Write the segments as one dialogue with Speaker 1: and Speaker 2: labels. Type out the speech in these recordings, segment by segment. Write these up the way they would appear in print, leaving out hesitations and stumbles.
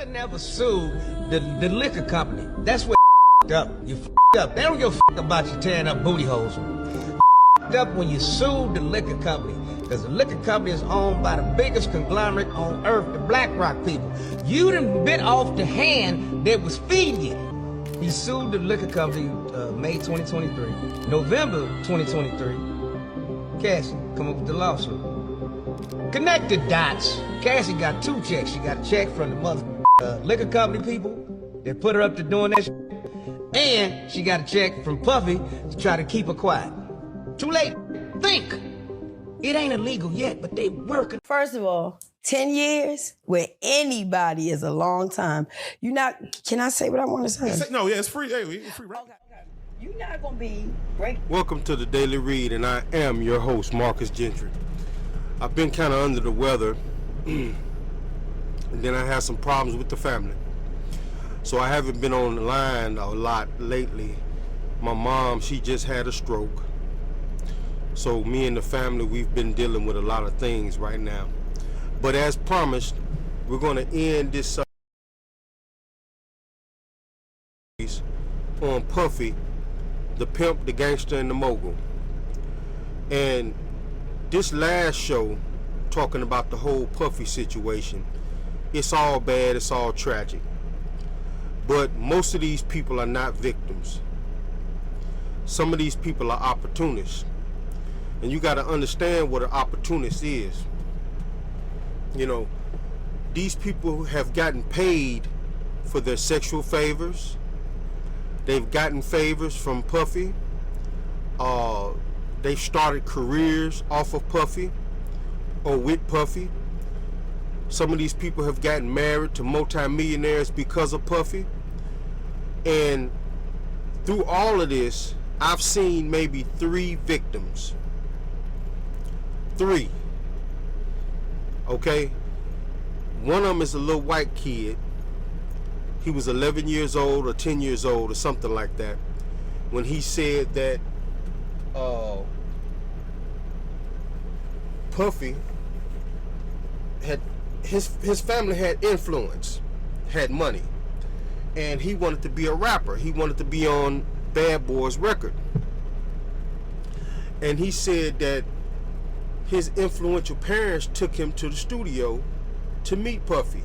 Speaker 1: have never sued the liquor company. That's what up. You up. They don't give a about you tearing up booty holes. Up when you sued the liquor company, because the liquor company is owned by the biggest conglomerate on earth, the Black Rock people. You done bit off the hand that was feeding you. He sued the liquor company May 2023. November 2023, Cassie come up with the lawsuit. Connect the dots. Cassie got two checks. She got a check from the mother liquor company people that put her up to doing that shit. And she got a check from Puffy to try to keep her quiet. Too late. Think. It ain't illegal yet, but they working.
Speaker 2: First of all, 10 years with anybody is a long time. You not, can I say what I want to say?
Speaker 3: No, yeah, it's free. Hey, it's free, right?
Speaker 2: Okay. You're not going to be break.
Speaker 4: Welcome to the Daily Read, and I am your host, Marcus Gentry. I've been kind of under the weather, and then I had some problems with the family. So I haven't been on the line a lot lately. My mom, she just had a stroke. So me and the family, we've been dealing with a lot of things right now. But as promised, we're going to end this series on Puffy, the Pimp, the Gangsta, and the Mogul. And this last show, talking about the whole Puffy situation, it's all bad, it's all tragic. But most of these people are not victims. Some of these people are opportunists. And you got to understand what an opportunist is. You know, these people have gotten paid for their sexual favors. They've gotten favors from Puffy. They've started careers off of Puffy or with Puffy. Some of these people have gotten married to multimillionaires because of Puffy. And through all of this, I've seen maybe 3 victims. 3. Okay? One of them is a little white kid. He was 11 years old or 10 years old or something like that when he said that Puffy had his family had influence, had money, and he wanted to be a rapper. He wanted to be on Bad Boy's record. And he said that his influential parents took him to the studio to meet Puffy.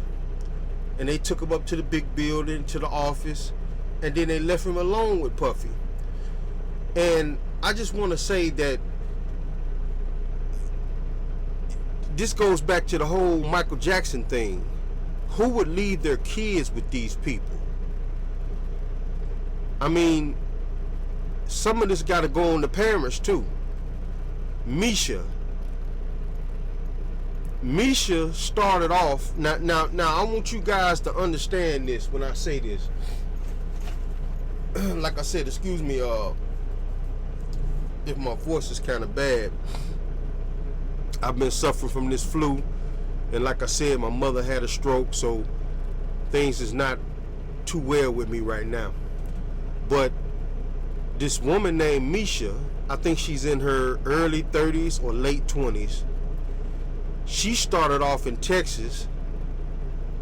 Speaker 4: And they took him up to the big building, to the office, and then they left him alone with Puffy. And I just want to say that this goes back to the whole Michael Jackson thing. Who would leave their kids with these people? I mean, some of this got to go on the parents too. Meesha started off. Now, I want you guys to understand this when I say this. Like I said, excuse me, if my voice is kind of bad. I've been suffering from this flu, and like I said, my mother had a stroke, so things is not too well with me right now. But this woman named Meesha, I think she's in her early 30s or late 20s. She started off in Texas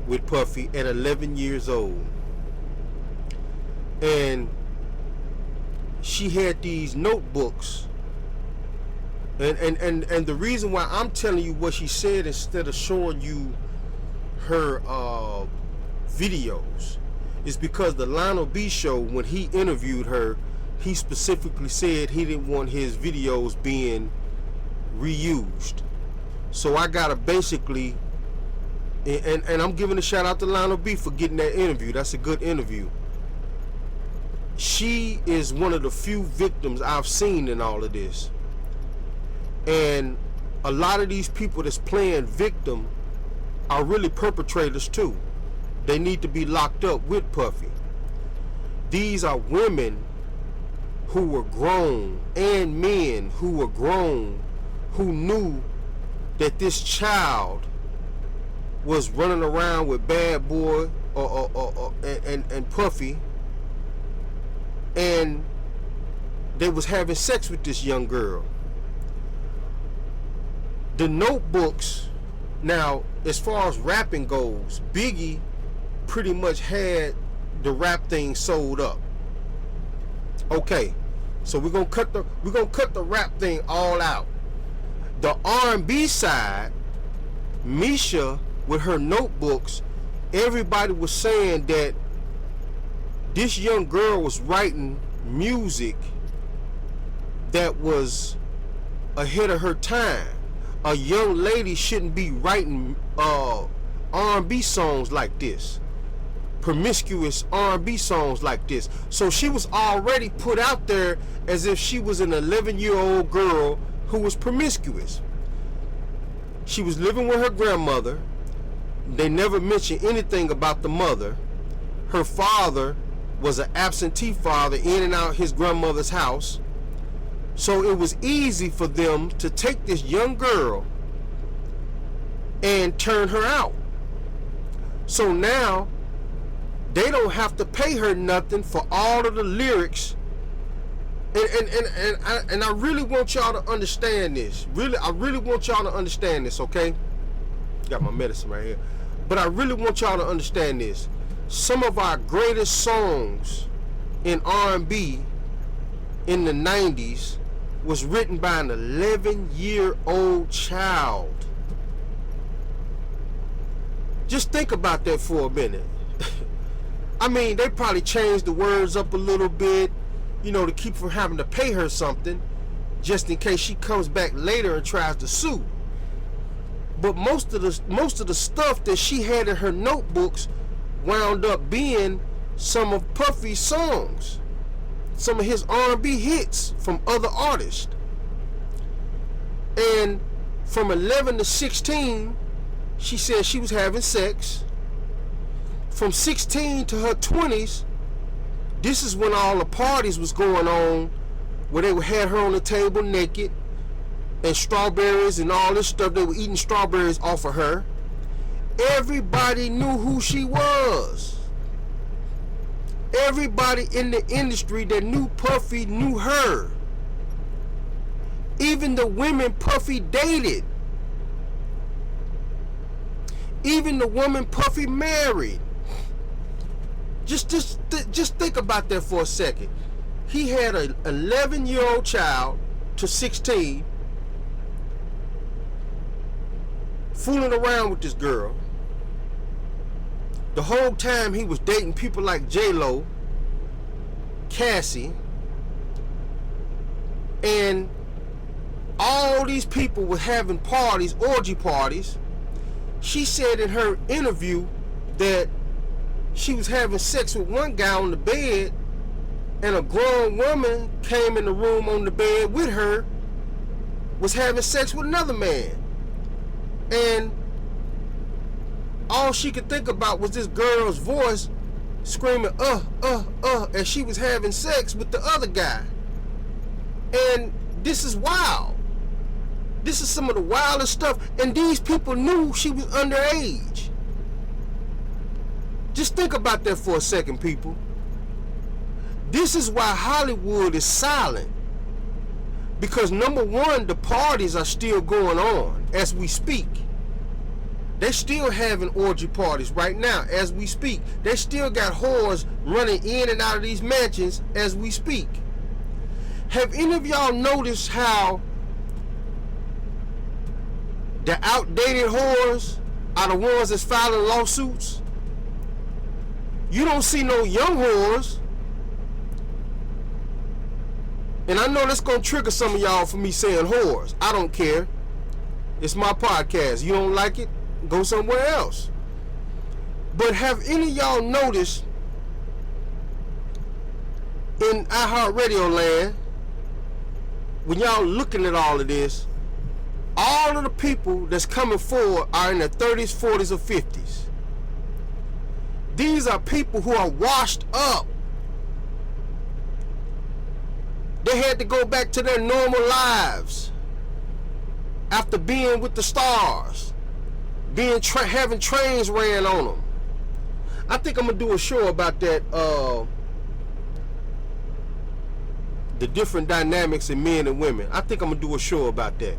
Speaker 4: with Puffy at 11 years old. And she had these notebooks. And the reason why I'm telling you what she said instead of showing you her videos is because the Lionel B show, when he interviewed her, he specifically said he didn't want his videos being reused. So I gotta basically, and I'm giving a shout out to Lionel B for getting that interview. That's a good interview. She is one of the few victims I've seen in all of this. And a lot of these people that's playing victim are really perpetrators too. They need to be locked up with Puffy. These are women who were grown and men who were grown who knew that this child was running around with Bad Boy and Puffy, and they was having sex with this young girl. The notebooks, now as far as rapping goes, Biggie pretty much had the rap thing sold up. Okay, so we're gonna cut the rap thing all out. The R&B side, Meesha with her notebooks, everybody was saying that this young girl was writing music that was ahead of her time. A young lady shouldn't be writing R&B songs like this, promiscuous R&B songs like this. So she was already put out there as if she was an 11-year-old girl who was promiscuous. She was living with her grandmother. They never mentioned anything about the mother. Her father was an absentee father, in and out his grandmother's house. So it was easy for them to take this young girl and turn her out. So now they don't have to pay her nothing for all of the lyrics. And I really want y'all to understand this. I really want y'all to understand this, okay? Got my medicine right here. But I really want y'all to understand this. Some of our greatest songs in R&B in the 90s was written by an 11-year-old child. Just think about that for a minute. I mean, they probably changed the words up a little bit, you know, to keep from having to pay her something, just in case she comes back later and tries to sue. But most of the stuff that she had in her notebooks wound up being some of Puffy's songs, some of his R&B hits from other artists. And from 11 to 16, she said she was having sex. From 16 to her 20s, this is when all the parties was going on, where they had her on the table naked, and strawberries and all this stuff. They were eating strawberries off of her. Everybody knew who she was. Everybody in the industry that knew Puffy knew her. Even the women Puffy dated. Even the woman Puffy married. Just think about that for a second. He had an 11-year-old child to 16, fooling around with this girl. The whole time he was dating people like J-Lo, Cassie, and all these people were having parties, orgy parties. She said in her interview that she was having sex with one guy on the bed, and a grown woman came in the room on the bed with her, was having sex with another man. And all she could think about was this girl's voice screaming, as she was having sex with the other guy. And this is wild. This is some of the wildest stuff. And these people knew she was underage. Just think about that for a second, people. This is why Hollywood is silent. Because number one, the parties are still going on as we speak. They're still having orgy parties right now as we speak. They still got whores running in and out of these mansions as we speak. Have any of y'all noticed how the outdated whores are the ones that's filing lawsuits? You don't see no young whores. And I know that's going to trigger some of y'all for me saying whores. I don't care. It's my podcast. You don't like it? Go somewhere else. But have any of y'all noticed in iHeartRadio land, when y'all looking at all of this, all of the people that's coming forward are in their 30s, 40s, or 50s. These are people who are washed up. They had to go back to their normal lives after being with the stars, having trains ran on them. I think I'm gonna do a show about that, the different dynamics in men and women. I think I'm gonna do a show about that.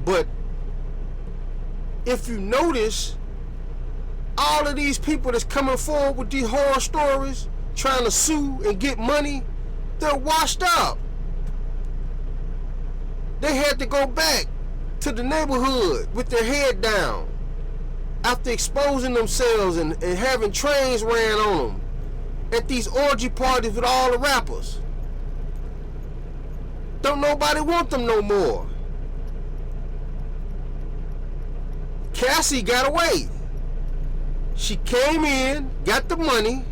Speaker 4: But if you notice, all of these people that's coming forward with these horror stories, trying to sue and get money, they're washed up. They had to go back to the neighborhood with their head down after exposing themselves and having trains ran on them at these orgy parties with all the rappers. Don't nobody want them no more. Cassie got away. She came in, got the money,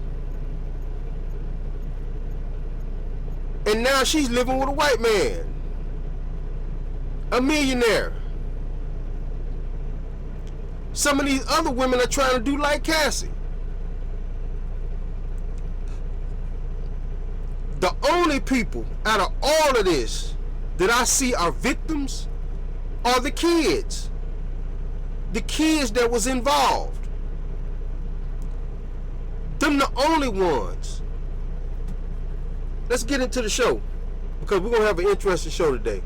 Speaker 4: and now she's living with a white man, a millionaire. Some of these other women are trying to do like Cassie. The only people out of all of this that I see are victims are the kids. The kids that was involved. Them the only ones. Let's get into the show, because we're gonna have an interesting show today.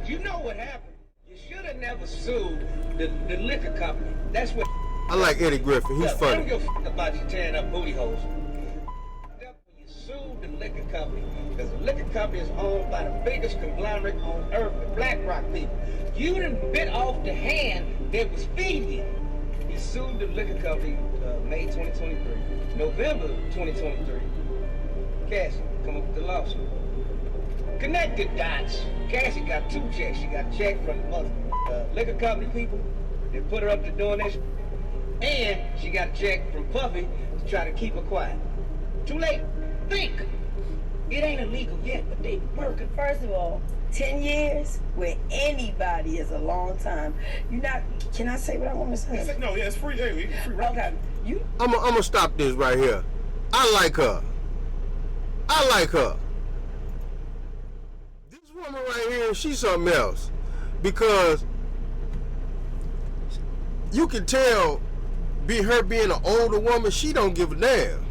Speaker 1: You know what happened? You should have never sued the liquor company. That's what.
Speaker 4: I like Eddie Griffin. He's
Speaker 1: I
Speaker 4: funny.
Speaker 1: don't give a fuck about you tearing up booty holes. You sued the liquor company because the liquor company is owned by the biggest conglomerate on earth, the Black Rock people. You done bit off the hand that was feeding you. You sued the liquor company May 2023, November 2023. Cassie, come up with the lawsuit. Connect the dots. Cassie got 2 checks. She got a check from the liquor company people that put her up to doing this, and she got a check from Puffy to try to keep her quiet. Too late. Think. It ain't illegal yet, but they working.
Speaker 2: First of all, 10 years with anybody is a long time. Can I say what I want to say?
Speaker 3: No, yeah, it's free. Hey, it's free.
Speaker 2: Okay.
Speaker 4: I'm gonna stop this right here. I like her. I like her. This woman right here, she's something else. Because you can tell, her being an older woman, she don't give a damn.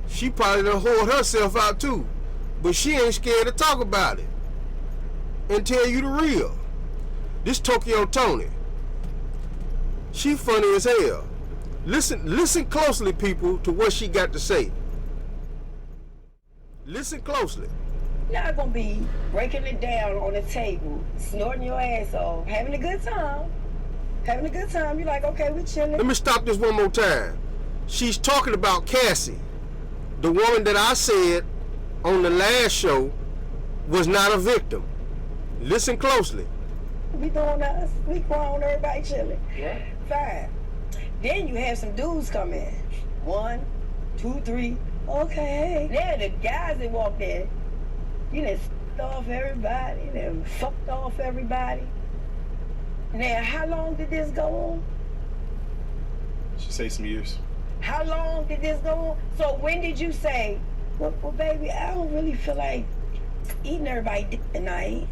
Speaker 4: She probably done hold herself out too. But she ain't scared to talk about it and tell you the real. This Tokyo Tony, she funny as hell. Listen closely, people, to what she got to say. Listen closely.
Speaker 2: You're not gonna be breaking it down on the table, snorting your ass off, having a good time. Having a good time. You're like, okay, we chilling.
Speaker 4: Let me stop this one more time. She's talking about Cassie, the woman that I said on the last show was not a victim. Listen closely.
Speaker 2: We doing us. We grown, everybody chilling.
Speaker 1: Yeah.
Speaker 2: Fine. Then you have some dudes come in. 1, 2, 3. Okay. Then the guys that walked in, you done f***ed off everybody, then fucked off everybody. Now, how long did this go on?
Speaker 3: She say some years.
Speaker 2: How long did this go on? So when did you say, well baby, I don't really feel like eating everybody tonight.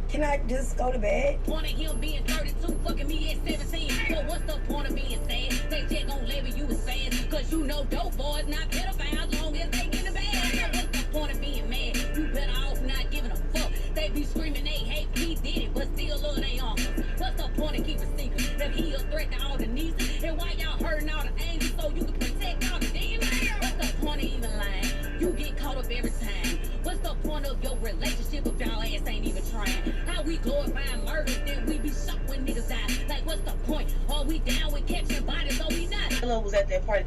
Speaker 2: Can I just go to bed?
Speaker 5: Point of him being 32, fucking me at 17. So what's the point of being sad? They just gon' label you as sad. Cause you know dope boys not pedophiles long as they get in the bag. So what's the point of being mad? You better off not giving a fuck. They be screaming they hate P. Diddy, but still love they uncles. What's the point of keeping secret? That he a threat to all the nieces. And why y'all hurting all the angels so you can protect all the demons? What's the point of even lying? You get caught up every time. What's the point of your relationship if y'all ass ain't even trying? How we glorifying murder, then we be shocked when niggas die. Like what's the point? Are we down with catching bodies or we not?
Speaker 2: Hello was at that party.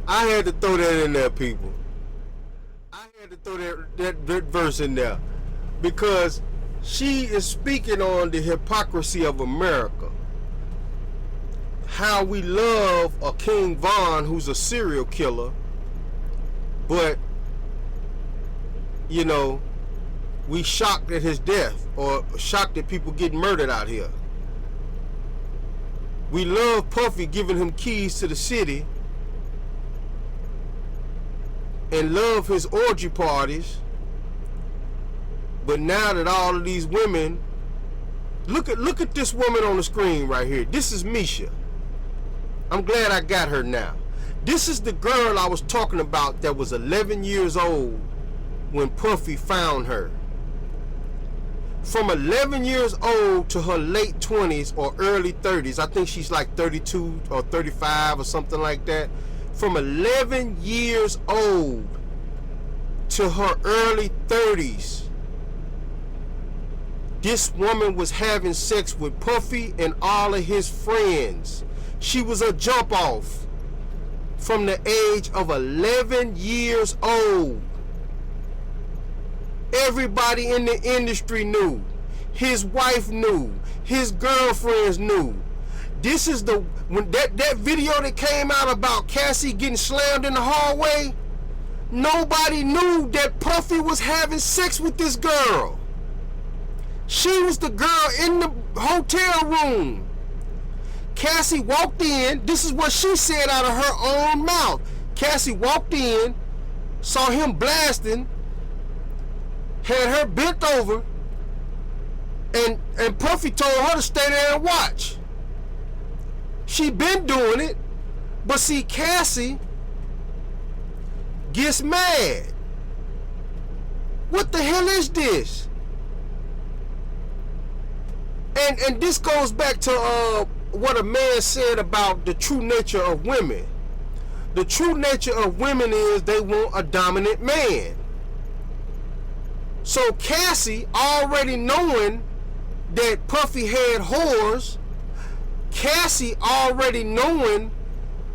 Speaker 4: I had to throw that in there, people. I had to throw that verse in there because she is speaking on the hypocrisy of America. How we love a King Von who's a serial killer, but you know, we shocked at his death or shocked that people get murdered out here. We love Puffy giving him keys to the city and love his orgy parties. But now that all of these women, look at this woman on the screen right here. This is Meesha. I'm glad I got her now. This is the girl I was talking about that was 11 years old when Puffy found her. from 11 years old to her late 20s or early 30s. I think she's like 32 or 35 or something like that. From 11 years old to her early 30s, this woman was having sex with Puffy and all of his friends. She was a jump off from the age of 11 years old. Everybody in the industry knew. His wife knew. His girlfriends knew. This is the when that video that came out about Cassie getting slammed in the hallway. Nobody knew that Puffy was having sex with this girl. She was the girl in the hotel room. Cassie walked in. This is what she said out of her own mouth. Cassie walked in, saw him blasting, had her bent over, and Puffy told her to stay there and watch. She been doing it, but see, Cassie gets mad. What the hell is this? And this goes back to what a man said about the true nature of women. The true nature of women is they want a dominant man. So Cassie, already knowing that Puffy had whores, Cassie already knowing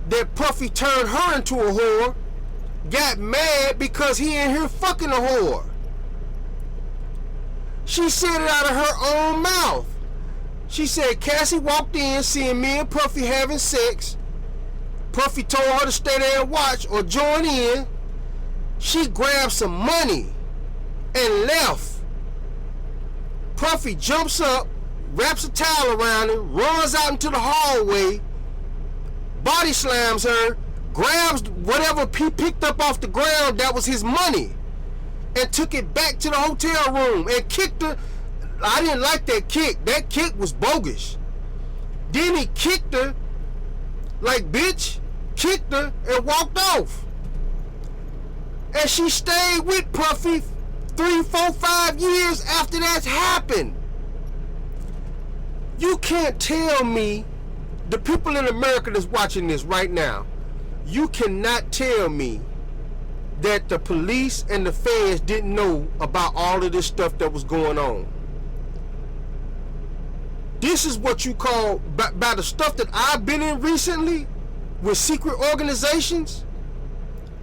Speaker 4: that Puffy turned her into a whore, got mad because he in here fucking a whore. She said it out of her own mouth. She said Cassie walked in seeing me and Puffy having sex. Puffy told her to stay there and watch or join in. She grabbed some money and left. Puffy jumps up, wraps a towel around him, runs out into the hallway, body slams her, grabs whatever he picked up off the ground that was his money, and took it back to the hotel room and kicked her. I didn't like that kick. That kick was bogus. Then he kicked her like bitch, kicked her and walked off. And she stayed with Puffy 3, 4, 5 years after that's happened. You can't tell me, the people in America that's watching this right now, you cannot tell me that the police and the feds didn't know about all of this stuff that was going on. This is what you call, by the stuff that I've been in recently with secret organizations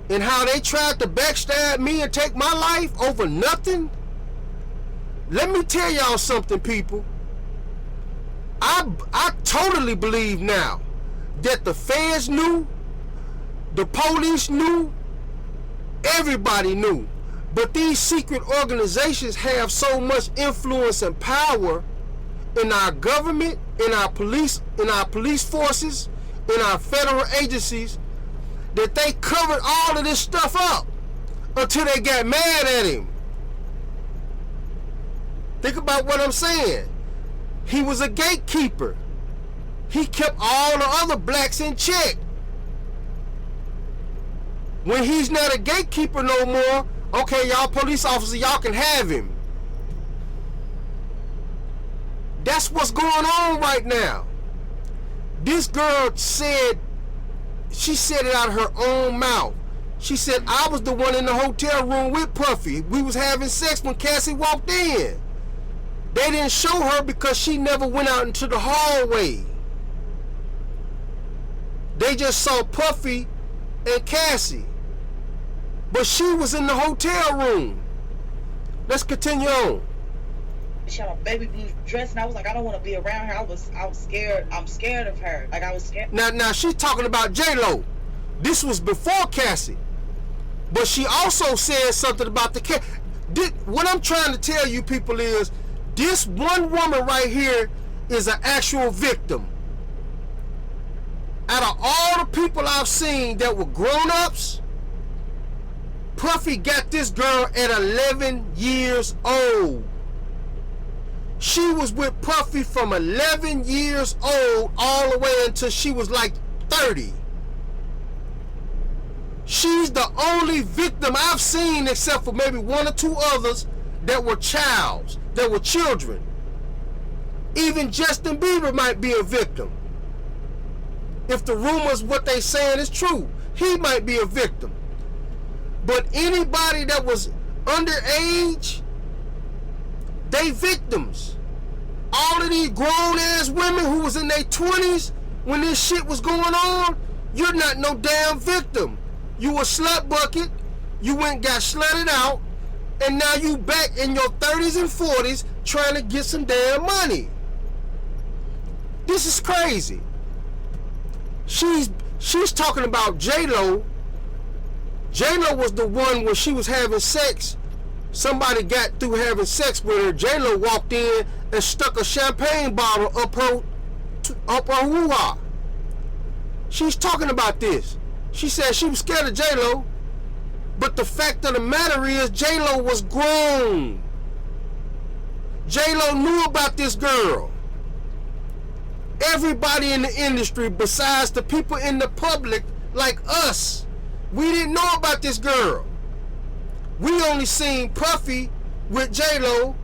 Speaker 4: and how they tried to backstab me and take my life over nothing. Let me tell y'all something, people. I totally believe now that the feds knew, the police knew, everybody knew. But these secret organizations have so much influence and power in our government, in our police forces, in our federal agencies, that they covered all of this stuff up until they got mad at him. Think about what I'm saying. He was a gatekeeper. He kept all the other blacks in check. When he's not a gatekeeper no more, okay, y'all police officers, y'all can have him. That's what's going on right now. This girl said, she said it out of her own mouth. She said, I was the one in the hotel room with Puffy. We was having sex when Cassie walked in. They didn't show her because she never went out into the hallway. They just saw Puffy and Cassie. But she was in the hotel room. Let's continue on.
Speaker 6: She had a baby blue dress, and I was like, I don't want to be around her. I was scared. I'm scared of her. Like, I was scared.
Speaker 4: Now she's talking about J-Lo. This was before Cassie. But she also said something about the what I'm trying to tell you people is, this one woman right here is an actual victim. Out of all the people I've seen that were grown-ups, Puffy got this girl at 11 years old. She was with Puffy from 11 years old all the way until she was like 30. She's the only victim I've seen, except for maybe one or two others that were childs. There were children. Even Justin Bieber might be a victim. If the rumors, what they saying is true, he might be a victim. But anybody that was underage, they victims. All of these grown-ass women who was in their 20s when this shit was going on, you're not no damn victim. You a slut bucket, you went and got slutted out, and now you back in your 30s and 40s trying to get some damn money. This is crazy. She's talking about J-Lo. J-Lo was the one when she was having sex. Somebody got through having sex with her. J-Lo walked in and stuck a champagne bottle up her hoo-ha. She's talking about this. She said she was scared of J-Lo. But the fact of the matter is, J-Lo was grown. J-Lo knew about this girl. Everybody in the industry, besides the people in the public like us, we didn't know about this girl. We only seen Puffy with J-Lo,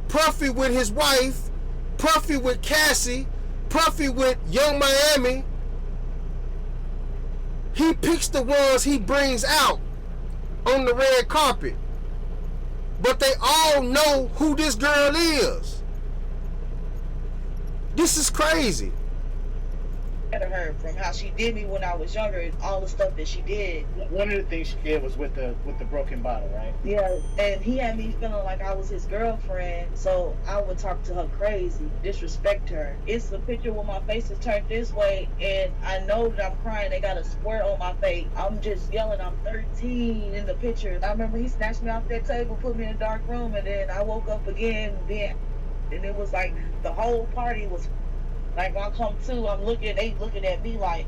Speaker 4: Puffy with his wife, Puffy with Cassie, Puffy with Young Miami. He picks the ones he brings out on the red carpet. But they all know who this girl is. This is crazy.
Speaker 6: Of her from how she did me when I was younger and all the stuff that she did.
Speaker 7: One of the things she did was with the broken bottle, right?
Speaker 6: Yeah, and he had me feeling like I was his girlfriend, so I would talk to her crazy, disrespect her. It's a picture where my face is turned this way, and I know that I'm crying. They got a square on my face. I'm just yelling. I'm 13 in the picture. I remember he snatched me off that table, put me in a dark room, and then I woke up again, and it was like the whole party was. Like when I come to, they looking at me like,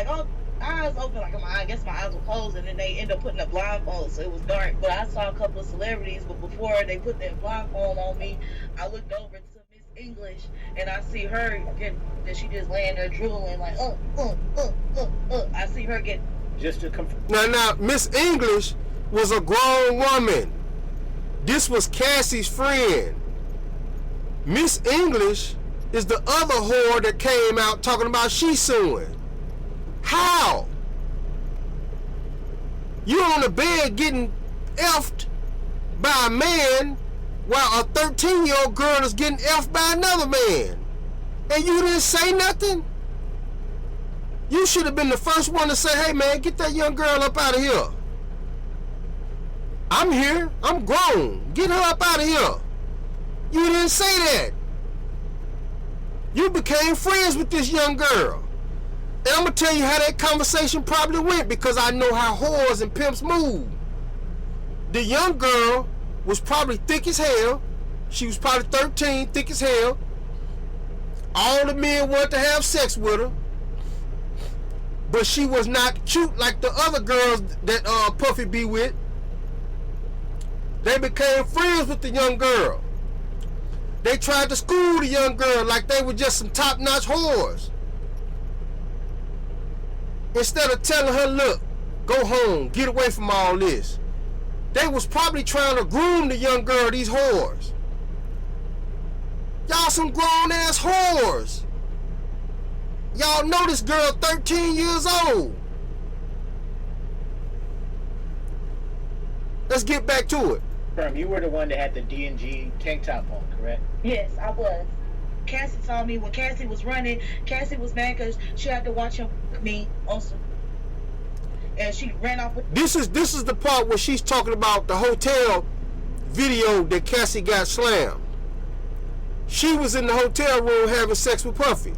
Speaker 6: oh, eyes open, like I guess my eyes were closed, and then they end up putting a blindfold, so it was dark. But I saw a couple of celebrities, but before they put that blindfold on me, I looked over to Miss English, and I see her get, that she just laying there drooling, like, I see her get.
Speaker 7: Just to confirm.
Speaker 4: Now, Miss English was a grown woman. This was Cassie's friend. Miss English is the other whore that came out talking about she suing. How? You on the bed getting effed by a man while a 13-year-old girl is getting effed by another man. And you didn't say nothing? You should have been the first one to say, hey man, get that young girl up out of here. I'm here. I'm grown. Get her up out of here. You didn't say that. You became friends with this young girl. And I'm going to tell you how that conversation probably went, because I know how whores and pimps move. The young girl was probably thick as hell. She was probably 13, thick as hell. All the men wanted to have sex with her. But she was not cute like the other girls that Puffy be with. They became friends with the young girl. They tried to school the young girl like they were just some top-notch whores. Instead of telling her, look, go home, get away from all this. They was probably trying to groom the young girl, these whores. Y'all some grown-ass whores. Y'all know this girl 13 years old. Let's get back to it.
Speaker 7: You were the one that had the D&G tank top on, correct?
Speaker 6: Yes, I was. Cassie saw me when Cassie was running. Cassie was mad because she had to watch him with me also. And she ran off with...
Speaker 4: This is the part where she's talking about the hotel video that Cassie got slammed. She was in the hotel room having sex with Puffy.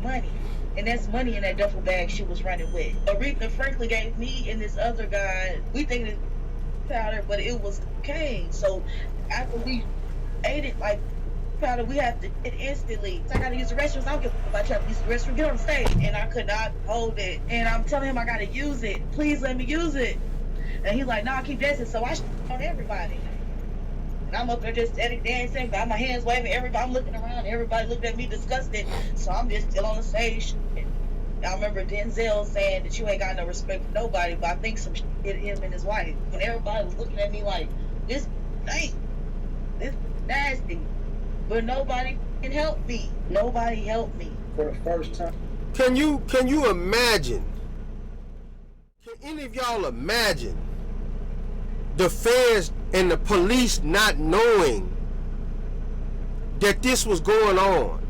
Speaker 6: Money. And that's money in that duffel bag she was running with. Aretha Franklin gave me and this other guy, we think it's powder, but it was cocaine. So after we ate it like powder, we had to it instantly. So I gotta use the restroom. I don't give a fuck about trying to use the restroom. Get on the stage. And I could not hold it. And I'm telling him I gotta use it. Please let me use it. And he's like, nah, keep dancing. So I on everybody. And I'm up there just steady dancing, got my hands waving, everybody, I'm looking around, everybody looked at me disgusted. So I'm just still on the stage. I remember Denzel saying that you ain't got no respect for nobody, but I think some shit hit him and his wife. When everybody was looking at me like, this nasty. But nobody can help me. Nobody helped me.
Speaker 8: For the first time.
Speaker 4: Can you imagine? Can any of y'all imagine the feds and the police not knowing that this was going on?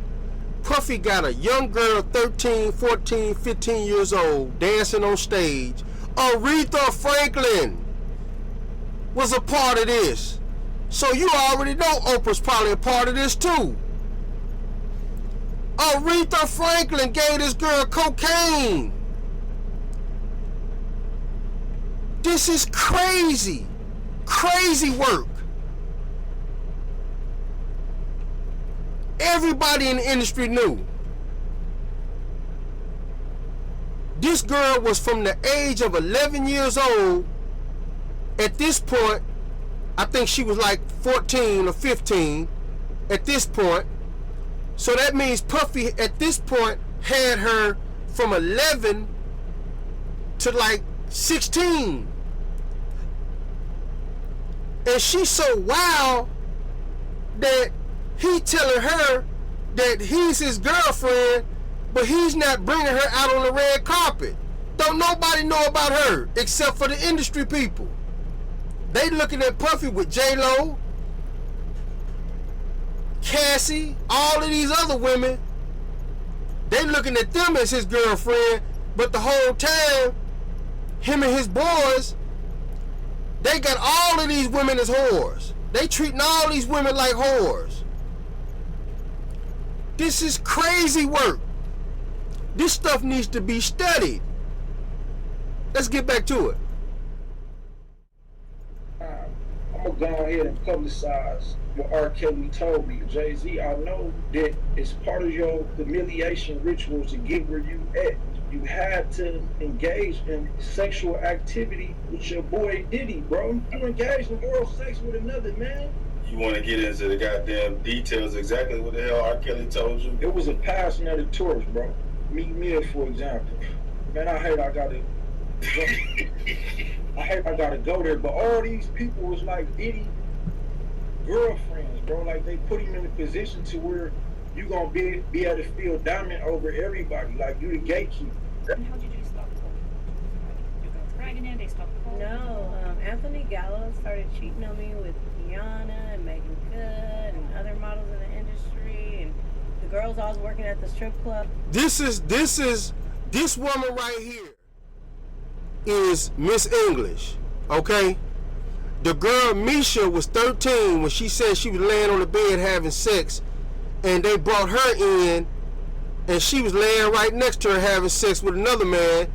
Speaker 4: Puffy got a young girl, 13, 14, 15 years old, dancing on stage. Aretha Franklin was a part of this. So you already know Oprah's probably a part of this too. Aretha Franklin gave this girl cocaine. This is crazy. Crazy work. Everybody in the industry knew. This girl was from the age of 11 years old. At this point, I think she was like 14 or 15 at this point. So that means Puffy at this point had her from 11 to like 16. And she's so wild that he telling her that he's his girlfriend, but he's not bringing her out on the red carpet. Don't nobody know about her except for the industry people. They looking at Puffy with J-Lo, Cassie, all of these other women. They looking at them as his girlfriend, but the whole time, him and his boys, they got all of these women as whores. They treating all these women like whores. This is crazy work. This stuff needs to be studied. Let's get back to it.
Speaker 8: I'm gonna go ahead and publicize what R. Kelly told me. Jay-Z, I know that it's part of your humiliation rituals to get where you at. You had to engage in sexual activity with your boy Diddy, bro. You engaged in oral sex with another man.
Speaker 3: You want to get into the goddamn details, exactly what the hell R. Kelly told you?
Speaker 8: It was a passing of the torch, bro. Meet me, for example. Man, I hate I gotta go there, but all these people was like Diddy girlfriends, bro. Like they put him in a position to where you gonna be able to feel dominant over everybody. Like you the gatekeeper.
Speaker 9: And how did you stop Cole? You got pregnant, they stopped Cole?
Speaker 2: No, Anthony Gallo started cheating on me with Rihanna and Megan Good and other models in the industry and the girls I was working at the strip club.
Speaker 4: This woman right here is Miss English, okay? The girl Meesha was 13 when she said she was laying on the bed having sex, and they brought her in, and she was laying right next to her having sex with another man.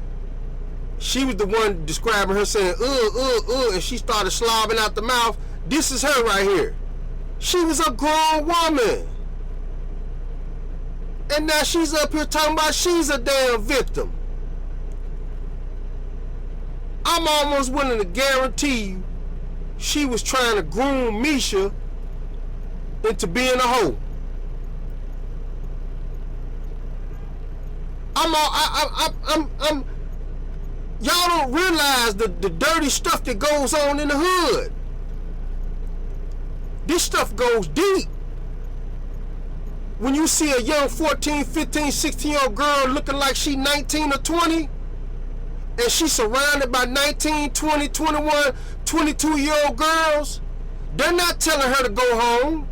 Speaker 4: She was the one describing her saying, and she started slobbing out the mouth. This is her right here. She was a grown woman. And now she's up here talking about she's a damn victim. I'm almost willing to guarantee you she was trying to groom Meesha into being a hoe. Y'all don't realize the dirty stuff that goes on in the hood. This stuff goes deep. When you see a young 14, 15, 16-year-old girl looking like she 19 or 20, and she's surrounded by 19, 20, 21, 22-year-old girls, they're not telling her to go home.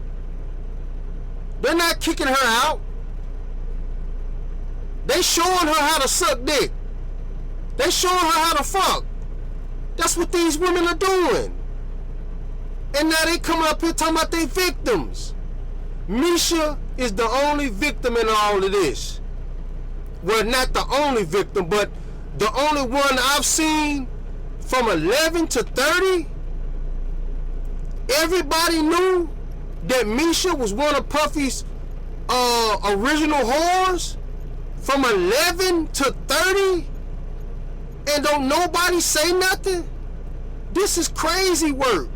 Speaker 4: They're not kicking her out. They showing her how to suck dick. They showing her how to fuck. That's what these women are doing. And now they coming up here talking about they victims. Meesha is the only victim in all of this. Well, not the only victim, but the only one I've seen from 11 to 30. Everybody knew that Meesha was one of Puffy's original whores from 11 to 30, and don't nobody say nothing. This is crazy work.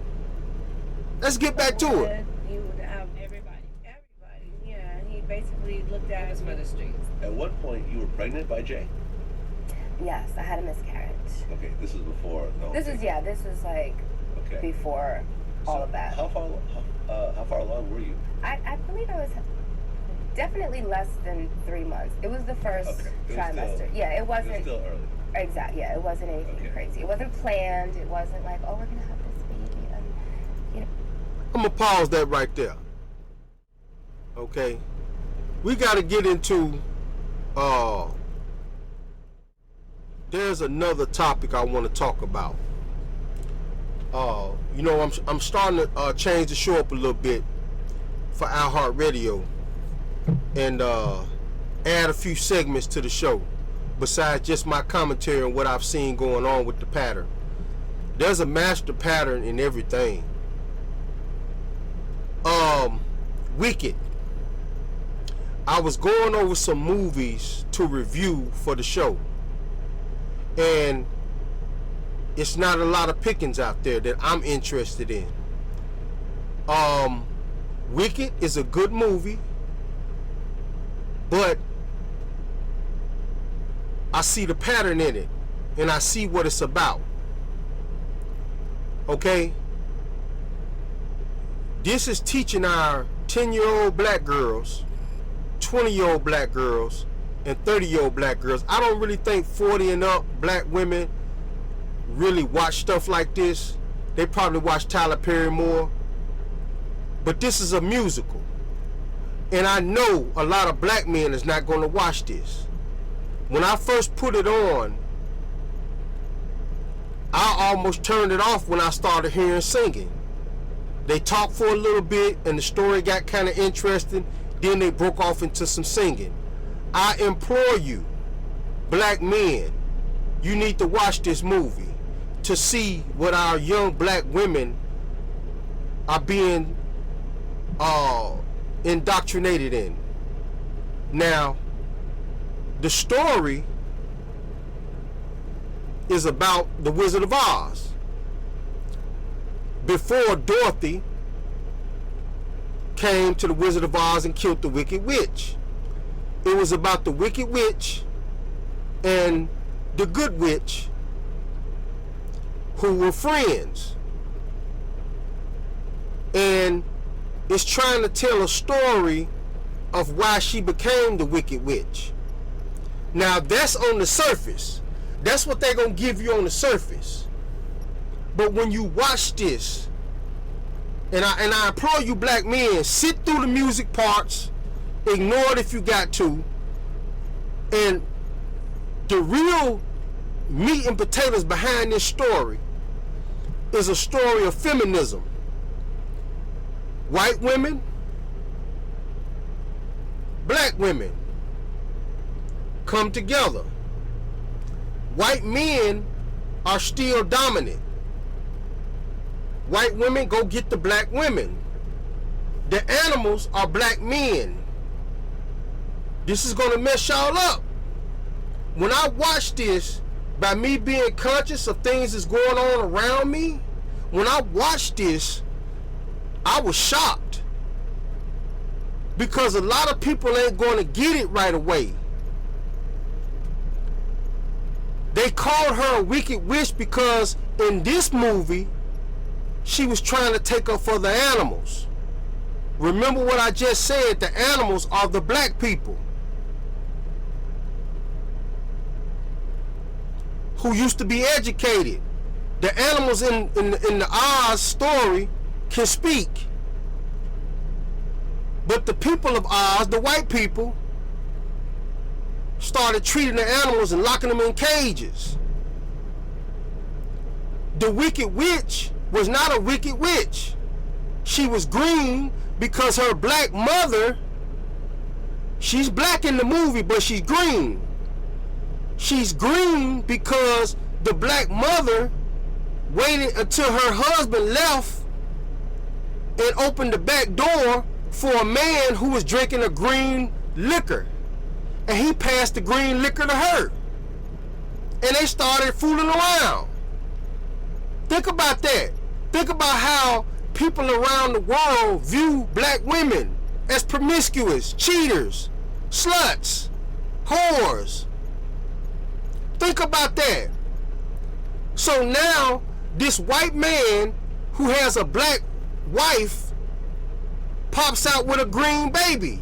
Speaker 4: Let's get back to it.
Speaker 2: He would have everybody. Yeah, he basically looked at us for the streets.
Speaker 10: At what point you were pregnant by Jay?
Speaker 11: Yes, I had a miscarriage.
Speaker 10: Okay, this is before. No,
Speaker 11: This is like
Speaker 10: okay.
Speaker 11: before all of that.
Speaker 10: How far along were you?
Speaker 11: I believe I was definitely less than 3 months. It was the first trimester. It wasn't
Speaker 10: still early.
Speaker 11: Exactly. Yeah, it wasn't anything crazy. It wasn't planned. It wasn't like, oh, we're gonna have this baby. And, you know.
Speaker 4: I'm gonna pause that right there. Okay, we got to get into. There's another topic I want to talk about. You know, I'm starting to change the show up a little bit for iHeartRadio and add a few segments to the show besides just my commentary on what I've seen going on with the pattern. There's a master pattern in everything. Wicked. I was going over some movies to review for the show, and it's not a lot of pickings out there that I'm interested in. Wicked is a good movie, but I see the pattern in it, and I see what it's about. Okay? This is teaching our 10-year-old black girls, 20-year-old black girls, and 30-year-old black girls. I don't really think 40 and up black women really watch stuff like this. They probably watch Tyler Perry more. But this is a musical. And I know a lot of black men is not going to watch this. When I first put it on, I almost turned it off when I started hearing singing. They talked for a little bit and the story got kind of interesting. Then they broke off into some singing. I implore you, black men, you need to watch this movie to see what our young black women are being indoctrinated in. Now, the story is about the Wizard of Oz. Before Dorothy came to the Wizard of Oz and killed the Wicked Witch. It was about the Wicked Witch and the Good Witch who were friends. And it's trying to tell a story of why she became the Wicked Witch. Now that's on the surface. That's what they're going to give you on the surface. But when you watch this, and I implore you black men, sit through the music parts, ignore it if you got to, and the real meat and potatoes behind this story is a story of feminism. White women, black women come together. White men are still dominant. White women go get the black women. The animals are black men. This is going to mess y'all up. When I watch this, by me being conscious of things that's going on around me, when I watched this, I was shocked. Because a lot of people ain't going to get it right away. They called her a wicked witch because in this movie, she was trying to take her for the animals. Remember what I just said, the animals are the black people who used to be educated. The animals in the Oz story can speak. But the people of Oz, the white people, started treating the animals and locking them in cages. The Wicked Witch was not a wicked witch. She was green because her black mother, she's black in the movie, but she's green. She's green because the black mother waited until her husband left and opened the back door for a man who was drinking a green liquor. And he passed the green liquor to her. And they started fooling around. Think about that. Think about how people around the world view black women as promiscuous, cheaters, sluts, whores. Think about that. So now, this white man who has a black wife pops out with a green baby.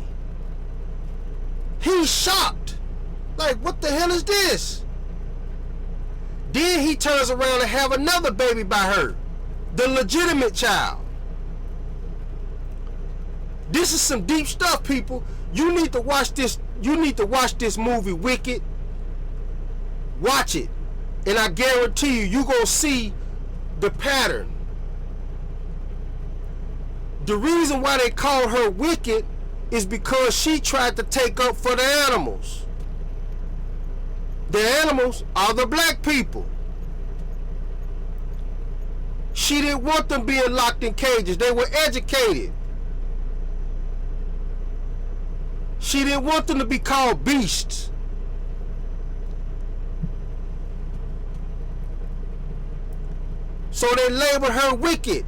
Speaker 4: He's shocked. Like, what the hell is this? Then he turns around and have another baby by her, the legitimate child. This is some deep stuff, people. You need to watch this. You need to watch this movie, Wicked. Watch it, and I guarantee you're gonna see the pattern. The reason why they call her wicked is because she tried to take up for the animals. The animals are the black people. She didn't want them being locked in cages. They were educated. She didn't want them to be called beasts. So they labeled her wicked.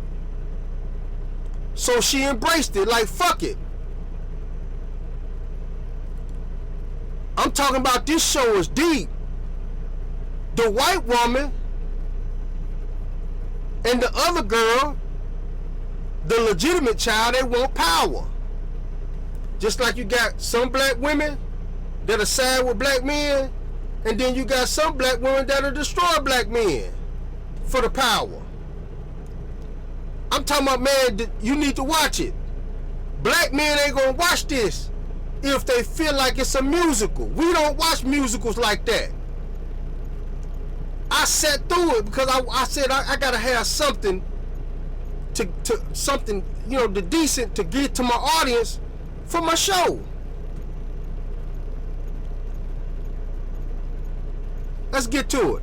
Speaker 4: So she embraced it like, fuck it. I'm talking about, this show is deep. The white woman and the other girl, the legitimate child, they want power. Just like you got some black women that are side with black men, and then you got some black women that are destroy black men for the power. I'm talking about, man, you need to watch it. Black men ain't gonna watch this if they feel like it's a musical. We don't watch musicals like that. I sat through it because I said I gotta have something to something, you know, the decent to get to my audience for my show. Let's get to it.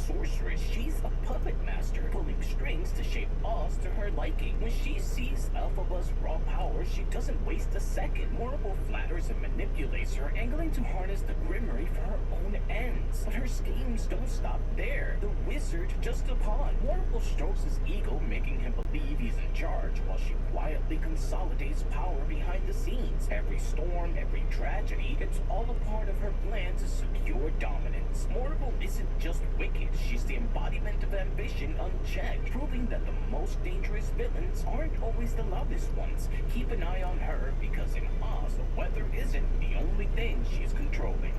Speaker 12: Sorceress, she's a puppet master, pulling strings to shape us to her liking. When she sees Elphaba's raw power, she doesn't waste a second. Morrible flatters and manipulates her, angling to harness the Grimory for her own ends. But her schemes don't stop there. The wizard just a pawn. Morrible strokes his ego, making him believe he's in charge, while she quietly consolidates power behind the scenes. Every storm, every tragedy, it's all a part of her plan to secure dominance. Morrible isn't just wicked, she's the embodiment of ambition unchecked, proving that the most dangerous villains aren't always the loudest ones. Keep an eye on her, because in Oz, the weather isn't the only thing she's controlling.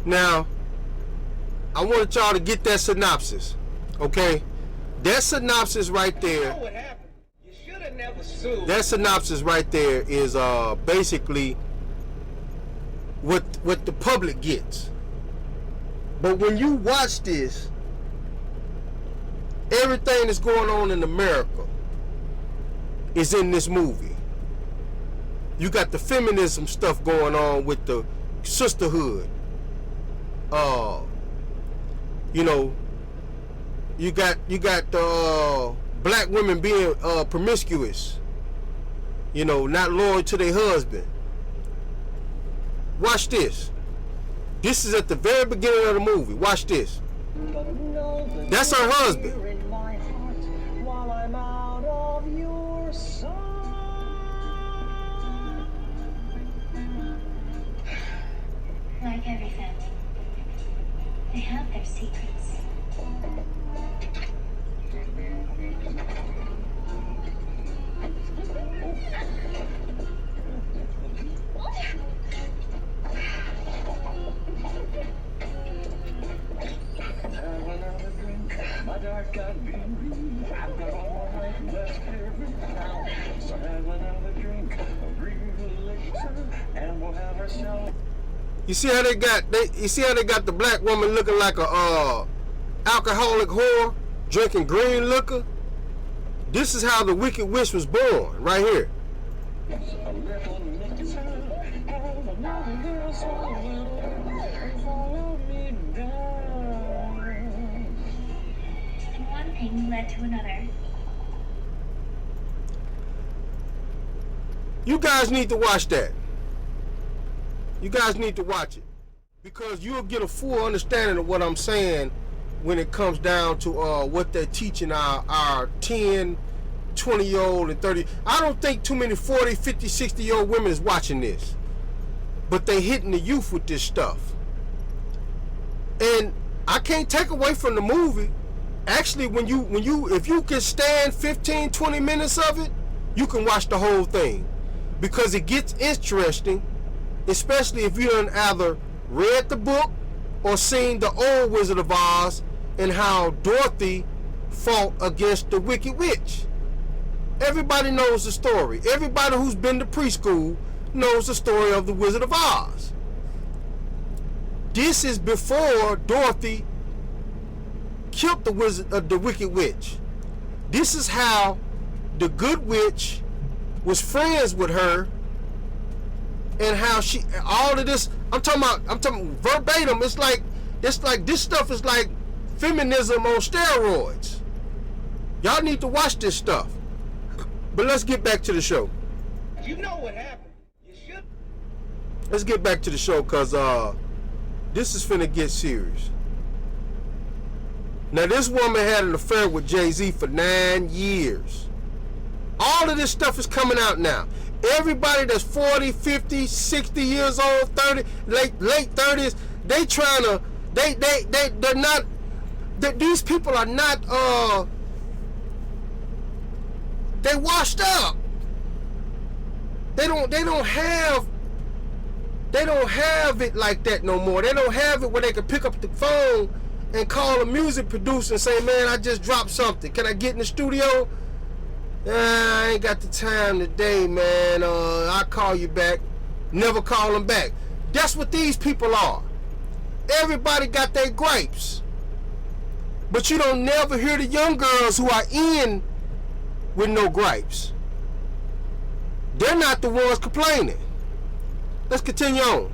Speaker 4: Now, I wanted y'all to get that synopsis, okay? That synopsis right there.
Speaker 1: You know what happened? You should have never sued.
Speaker 4: That synopsis right there is basically what the public gets. But when you watch this, everything that's going on in America is in this movie. You got the feminism stuff going on with the sisterhood. You know, you got the black women being promiscuous. You know, not loyal to their husband. Watch this. This is at the very beginning of the movie. Watch this. That's her husband.
Speaker 13: Like every family, they have their secrets.
Speaker 4: You see how they got the black woman looking like a alcoholic whore, drinking green liquor? This is how the Wicked Witch was born, right here.
Speaker 13: One thing led to another.
Speaker 4: You guys need to watch that. You guys need to watch it, because you'll get a full understanding of what I'm saying when it comes down to what they're teaching our 10, 20-year-old and 30. I don't think too many 40, 50, 60-year-old women is watching this, but they hitting the youth with this stuff. And I can't take away from the movie. Actually, if you can stand 15, 20 minutes of it, you can watch the whole thing, because it gets interesting, especially if you done either read the book or seen the old Wizard of Oz and how Dorothy fought against the Wicked Witch. Everybody knows the story. Everybody who's been to preschool knows the story of the Wizard of Oz. This is before Dorothy killed the Wicked Witch. This is how the Good Witch was friends with her, and how all of this. I'm talking verbatim. It's like this stuff is like feminism on steroids. Y'all need to watch this stuff. But let's get back to the show.
Speaker 1: You know what happened. You should.
Speaker 4: Let's get back to the show, cause this is finna get serious. Now, this woman had an affair with Jay-Z for 9 years. All of this stuff is coming out now. Everybody that's 40, 50, 60 years old, 30, late 30s, they trying to, they're not, these people are not, they washed up. They don't have it like that no more. They don't have it where they can pick up the phone and call a music producer and say, man, I just dropped something. Can I get in the studio? I ain't got the time today, man. I'll call you back. Never call them back. That's what these people are. Everybody got their gripes. But you don't never hear the young girls who are in with no gripes. They're not the ones complaining. Let's continue on.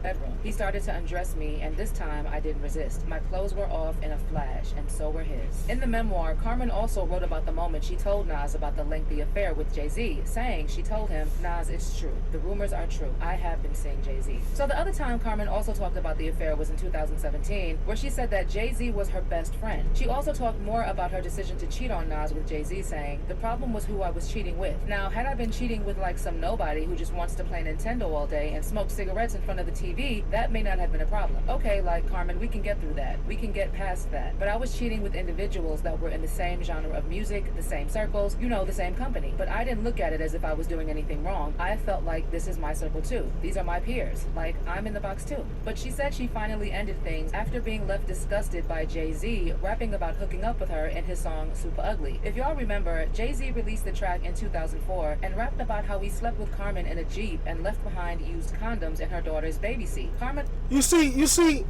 Speaker 14: Bedroom. He started to undress me, and this time I didn't resist. My clothes were off in a flash, and so were his. In the memoir, Carmen also wrote about the moment she told Nas about the lengthy affair with Jay-Z, saying she told him, Nas, it's true. The rumors are true. I have been seeing Jay-Z. So the other time Carmen also talked about the affair was in 2017, where she said that Jay-Z was her best friend. She also talked more about her decision to cheat on Nas with Jay-Z, saying, the problem was who I was cheating with. Now, had I been cheating with like some nobody who just wants to play Nintendo all day and smoke cigarettes in front of the TV, that may not have been a problem. Okay, like Carmen, we can get through that. We can get past that. But I was cheating with individuals that were in the same genre of music, the same circles, you know, the same company. But I didn't look at it as if I was doing anything wrong. I felt like this is my circle too. These are my peers. Like, I'm in the box too. But she said she finally ended things after being left disgusted by Jay-Z rapping about hooking up with her in his song Super Ugly. If y'all remember, Jay-Z released the track in 2004 and rapped about how he slept with Carmen in a Jeep and left behind used condoms in her daughter's baby seat. Carmen...
Speaker 4: You see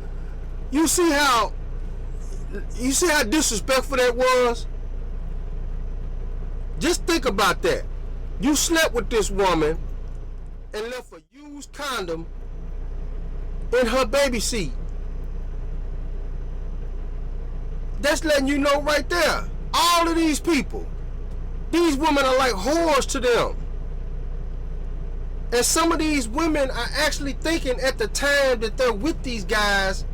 Speaker 4: how disrespectful that was? Just think about that. You slept with this woman and left a used condom in her baby seat. That's letting you know right there. All of these people, these women are like whores to them. And some of these women are actually thinking at the time that they're with these guys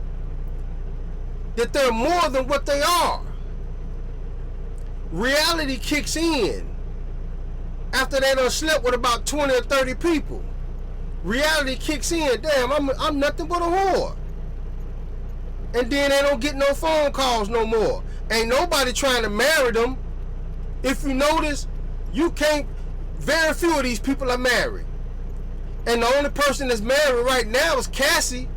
Speaker 4: that they're more than what they are. Reality kicks in after they done slept with about 20 or 30 people. Reality kicks in. Damn, I'm nothing but a whore. And then they don't get no phone calls no more. Ain't nobody trying to marry them. If you notice, very few of these people are married. And the only person that's married right now is Cassie.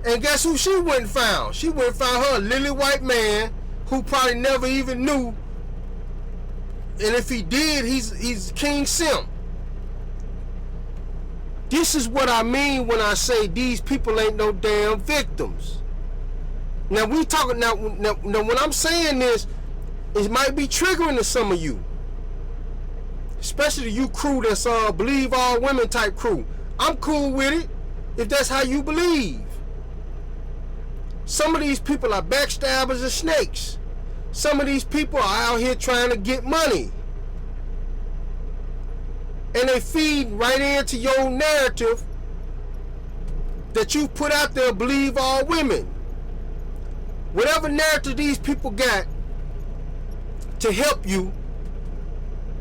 Speaker 4: And guess who she went and found? She went and found her a lily white man who probably never even knew. And if he did, he's King Simp. This is what I mean when I say these people ain't no damn victims. Now we talking now when I'm saying this, it might be triggering to some of you. Especially you crew that's believe all women type crew. I'm cool with it if that's how you believe. Some of these people are backstabbers and snakes. Some of these people are out here trying to get money. And they feed right into your narrative that you put out there, believe all women. Whatever narrative these people got to help you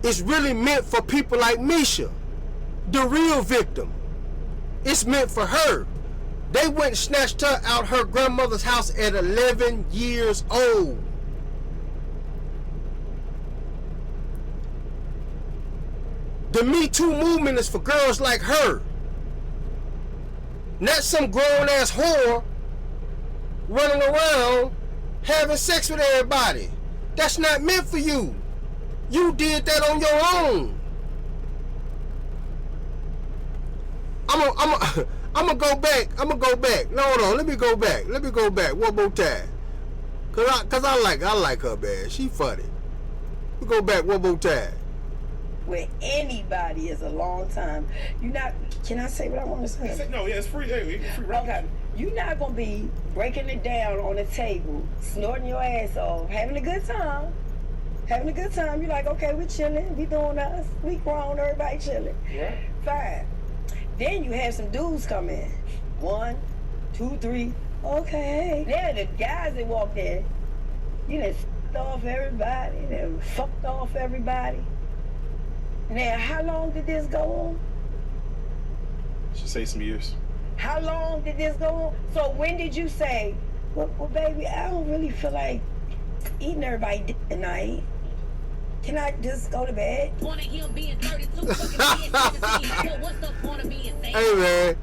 Speaker 4: is really meant for people like Meesha, the real victim. It's meant for her. They went and snatched her out her grandmother's house at 11 years old. The Me Too movement is for girls like her. Not some grown-ass whore running around having sex with everybody. That's not meant for you. You did that on your own. I'm gonna go back. No, hold on. Let me go back one more time. Cause I like her, man. She funny. We go back one more time.
Speaker 2: With anybody is a long time. Can I say what I want to say?
Speaker 3: No, yeah, it's free. Hey, free rock.
Speaker 2: Okay. You're not going to be breaking it down on the table, snorting your ass off, having a good time. You're like, okay, we chilling, we doing us, we grown, everybody chilling.
Speaker 3: Yeah.
Speaker 2: Fine. Then you have some dudes come in. 1, 2, 3. Okay. Then the guys that walked in, you done f***ed off everybody, then fucked off everybody. Now, how long did this go on?
Speaker 3: Should say some years.
Speaker 2: How long did this go on? So when did you say, well baby, I don't really feel like eating everybody tonight. Can I just go to bed?
Speaker 5: Hey
Speaker 4: man,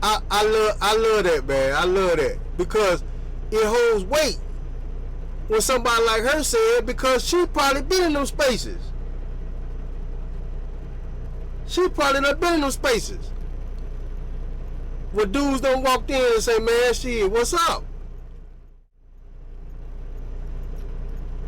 Speaker 4: I love that, man. I love that because it holds weight when somebody like her said, because she probably been in those spaces. She probably not been in those spaces where dudes don't walk in and say, man, shit, what's up?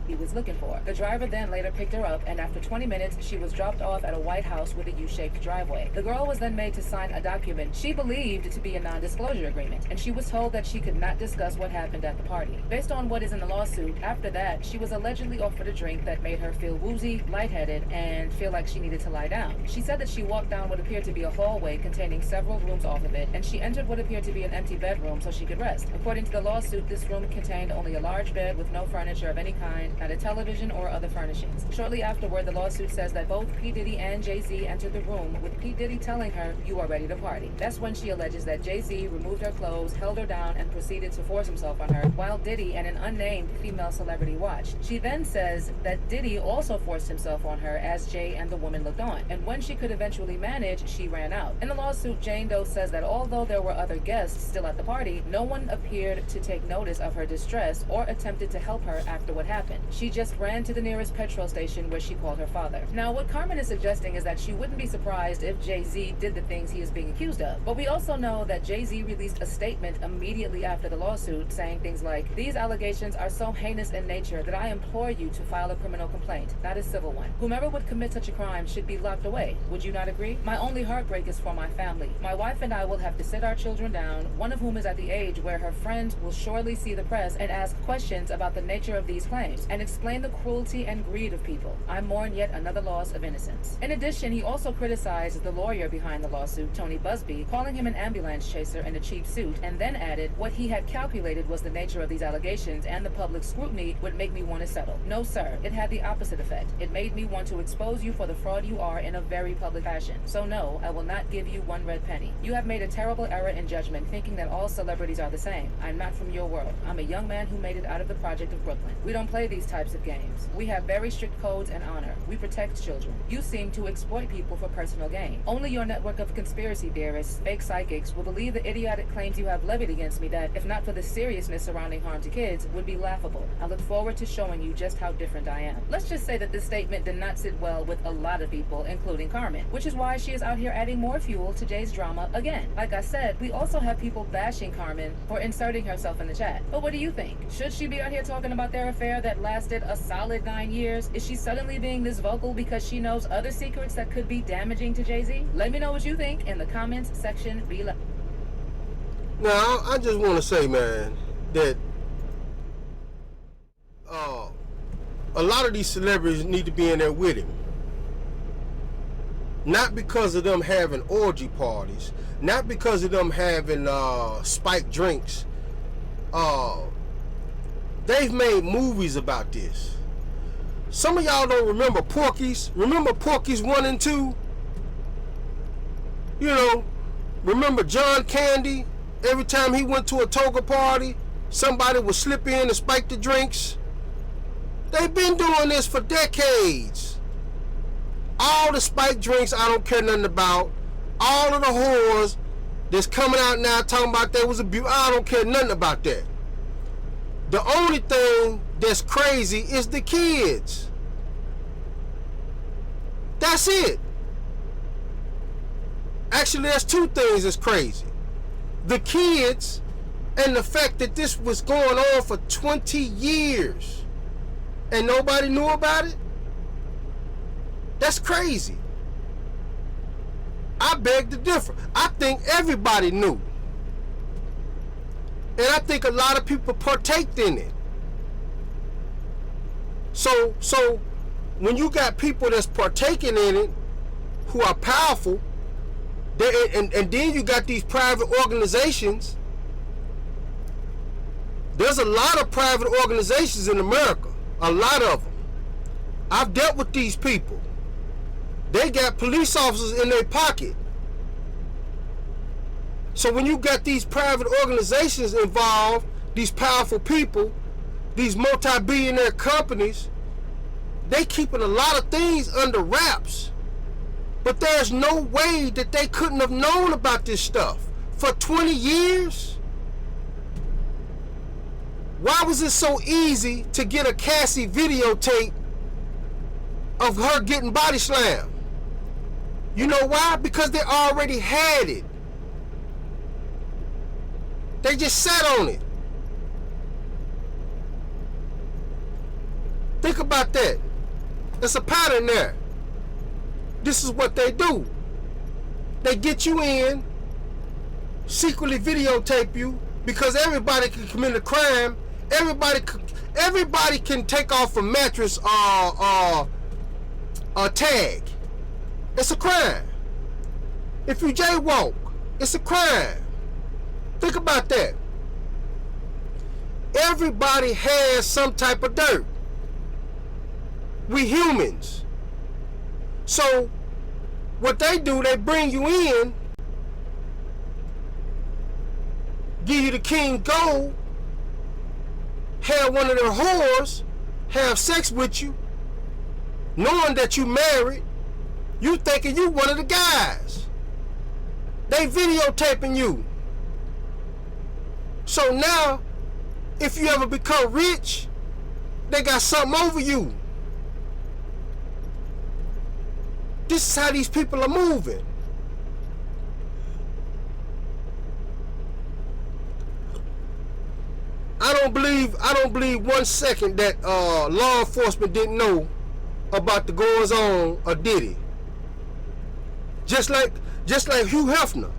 Speaker 14: He was looking for. The driver then later picked her up, and after 20 minutes, she was dropped off at a white house with a U-shaped driveway. The girl was then made to sign a document she believed to be a non-disclosure agreement, and she was told that she could not discuss what happened at the party. Based on what is in the lawsuit, after that, she was allegedly offered a drink that made her feel woozy, lightheaded, and feel like she needed to lie down. She said that she walked down what appeared to be a hallway containing several rooms off of it, and she entered what appeared to be an empty bedroom so she could rest. According to the lawsuit, this room contained only a large bed with no furniture of any kind, not a television or other furnishings. Shortly afterward, the lawsuit says that both P. Diddy and Jay-Z entered the room, with P. Diddy telling her, "You are ready to party." That's when she alleges that Jay-Z removed her clothes, held her down, and proceeded to force himself on her, while Diddy and an unnamed female celebrity watched. She then says that Diddy also forced himself on her as Jay and the woman looked on, and when she could eventually manage, she ran out. In the lawsuit, Jane Doe says that although there were other guests still at the party, no one appeared to take notice of her distress or attempted to help her after what happened. She just ran to the nearest petrol station where she called her father. Now, what Carmen is suggesting is that she wouldn't be surprised if Jay-Z did the things he is being accused of. But we also know that Jay-Z released a statement immediately after the lawsuit saying things like, "These allegations are so heinous in nature that I implore you to file a criminal complaint, not a civil one. Whomever would commit such a crime should be locked away. Would you not agree? My only heartbreak is for my family. My wife and I will have to sit our children down, one of whom is at the age where her friends will surely see the press and ask questions about the nature of these claims, and explain the cruelty and greed of people. I mourn yet another loss of innocence." In addition, he also criticized the lawyer behind the lawsuit, Tony Busby, calling him an ambulance chaser in a cheap suit, and then added, "What he had calculated was the nature of these allegations and the public scrutiny would make me want to settle. No, sir, it had the opposite effect. It made me want to expose you for the fraud you are in a very public fashion. So no, I will not give you one red penny. You have made a terrible error in judgment, thinking that all celebrities are the same. I'm not from your world. I'm a young man who made it out of the project of Brooklyn. We don't play these types of games. We have very strict codes and honor. We protect children. You seem to exploit people for personal gain. Only your network of conspiracy theorists, fake psychics, will believe the idiotic claims you have levied against me that, if not for the seriousness surrounding harm to kids, would be laughable. I look forward to showing you just how different I am. Let's just say that this statement did not sit well with a lot of people, including Carmen, which is why she is out here adding more fuel to Jay's drama again. Like I said, we also have people bashing Carmen for inserting herself in the chat. But what do you think? Should she be out here talking about their affair that lasted a solid 9 years? Is she suddenly being this vocal because she knows other secrets that could be damaging to Jay-Z? Let me know what you think in the comments section below.
Speaker 4: Now, I just want to say, man, that a lot of these celebrities need to be in there with him. Not because of them having orgy parties, not because of them having spiked drinks. They've made movies about this. Some of y'all don't remember Porky's. Remember Porky's 1 and 2? You know, remember John Candy? Every time he went to a toga party, somebody would slip in and spike the drinks. They've been doing this for decades. All the spiked drinks I don't care nothing about. All of the whores that's coming out now talking about that was abuse, I don't care nothing about that. The only thing that's crazy is the kids. That's it. Actually, there's two things that's crazy. The kids and the fact that this was going on for 20 years and nobody knew about it. That's crazy. I beg to differ. I think everybody knew. And I think a lot of people partaked in it. So when you got people that's partaking in it who are powerful, and then you got these private organizations. There's a lot of private organizations in America. A lot of them. I've dealt with these people. They got police officers in their pocket. So when you got these private organizations involved, these powerful people, these multi-billionaire companies, they keeping a lot of things under wraps. But there's no way that they couldn't have known about this stuff for 20 years. Why was it so easy to get a Cassie videotape of her getting body slammed? You know why? Because they already had it. They just sat on it. Think about that. There's a pattern there. This is what they do. They get you in, secretly videotape you, because everybody can commit a crime. Everybody can take off a mattress or a tag. It's a crime. If you jaywalk, it's a crime. Think about that. Everybody has some type of dirt. We humans. So what they do, they bring you in, give you the king gold, have one of their whores have sex with you, knowing that you married, you thinking you one of the guys. They videotaping you. So now, if you ever become rich, they got something over you. This is how these people are moving. I don't believe 1 second that law enforcement didn't know about the goings on of Diddy. Just like Hugh Hefner.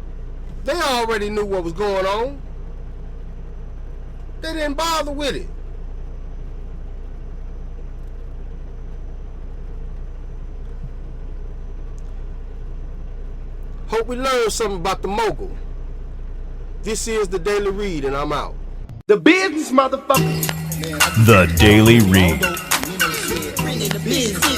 Speaker 4: They already knew what was going on. They didn't bother with it. Hope we learned something about the Mogul. This is the Daily Read, and I'm out.
Speaker 15: The business, motherfucker.
Speaker 16: The Daily Read.
Speaker 15: The business.